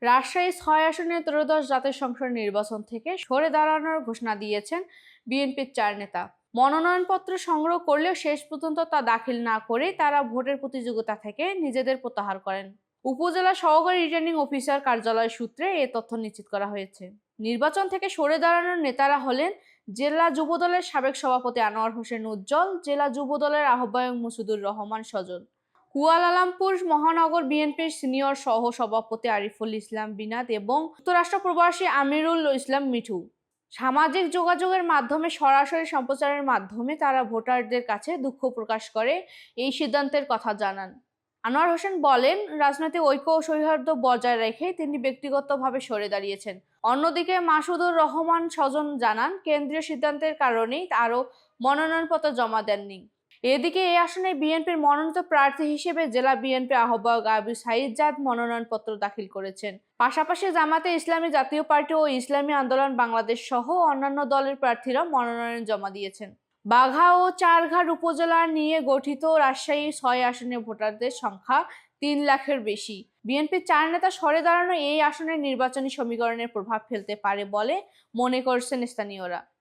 রাজশাহী ৬ আসনের ত্রয়োদশ জাতীয় সংসদ নির্বাচন থেকে সরে দাঁড়ানোর ঘোষণা দিয়েছেন বিএনপির ৪ নেতা। মনোনয়নপত্র সংগ্রহ করলেও শেষ পর্যন্ত তা দাখিল না করে তারা ভোটের প্রতিযোগিতা থেকে নিজেদের প্রত্যাহার করেন। উপজেলা সহকারী রিটার্নিং অফিসার কার্যালয় সূত্রে এ তথ্য নিশ্চিত করা হয়েছে। নির্বাচন থেকে সরে দাঁড়ানোর নেতারা হলেন জেলা যুবদলের সাবেক সভাপতি আনোয়ার হোসেন উজ্জ্বল, জেলা যুবদলের আহ্বায়ক মুসুদুর রহমান সজল, কুয়ালালামপুর মহানগর বিএনপির সিনিয়র সহ সভাপতি আরিফুল ইসলাম বিনাত এবং যুক্তরাষ্ট্র প্রবাসী আমিরুল ইসলাম মিঠু। সামাজিক যোগাযোগের মাধ্যমে সরাসরি সম্প্রচারের মাধ্যমে তারা ভোটারদের কাছে দুঃখ প্রকাশ করে এই সিদ্ধান্তের কথা জানান। আনোয়ার হোসেন বলেন, রাজনৈতিক ঐক্য ও সৌহার্দ্য বজায় রেখে তিনি ব্যক্তিগতভাবে সরে দাঁড়িয়েছেন। অন্যদিকে মাসুদুর রহমান স্বজন জানান, কেন্দ্রীয় সিদ্ধান্তের কারণেই আরও মনোনয়নপত্র জমা দেননি। এদিকে এই আসনে বিএনপির মনোনীত প্রার্থী হিসেবে জেলা বিএনপি আহ্বায়ক আবু সাঈদ জাদ মনোনয়নপত্র দাখিল করেছেন। পাশাপাশি জামাতে ইসলামী, জাতীয় পার্টি ও ইসলামী আন্দোলন বাংলাদেশ সহ অন্যান্য দলের প্রার্থীরা মনোনয়ন জমা দিয়েছেন। বাঘা ও চারঘাট উপজেলা নিয়ে গঠিত রাজশাহী ৬ আসনের ভোটারদের সংখ্যা ৩ লাখের বেশি। বিএনপির ৪ নেতা সরে দাঁড়ানো এই আসনের নির্বাচনী সমীকরণের প্রভাব ফেলতে পারে বলে মনে করছেন স্থানীয়রা।